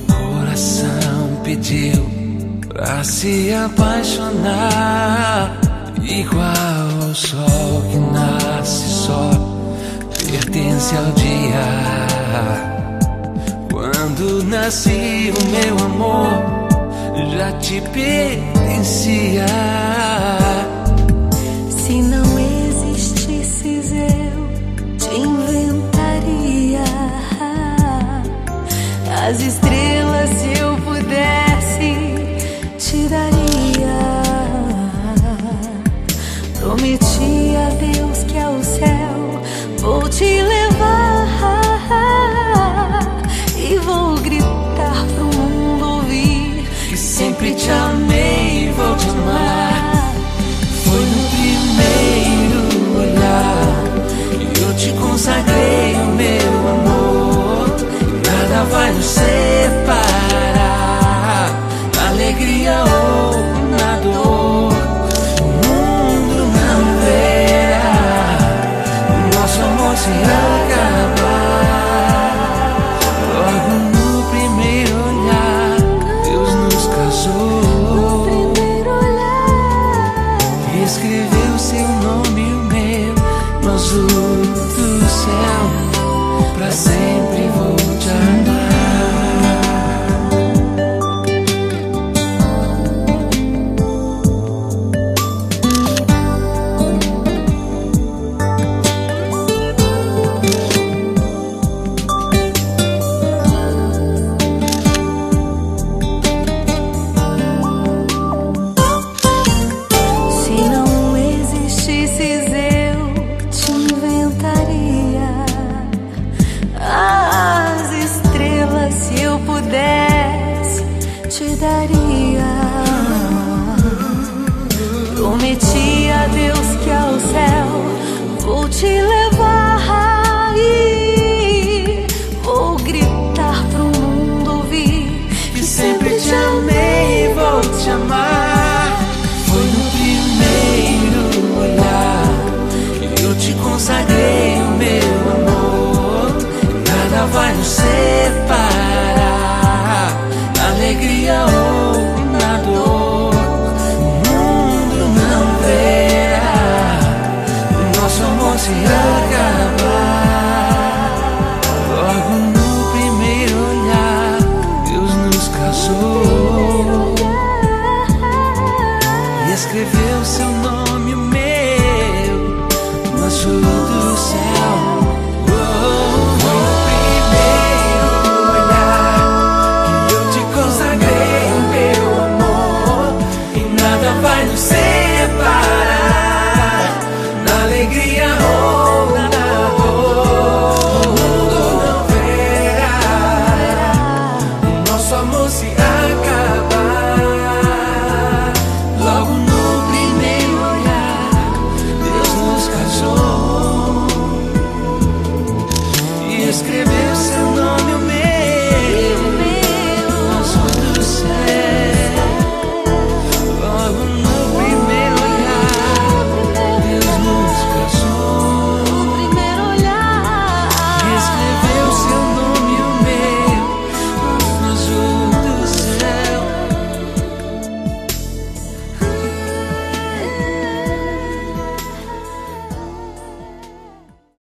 coração pediu pra se apaixonar, igual ao sol que nasce só, pertence ao dia. Quando nasci, o meu amor já te pertencia. Se não existisses, eu te inventaria. As estrelas, se eu pudesse, te daria. Prometi a Deus que ao céu vou te levar e vou gritar pro mundo ouvir que sempre te amei e vou te amar. Foi no primeiro olhar que eu te consagrei o meu amor. Nada vai nos separar.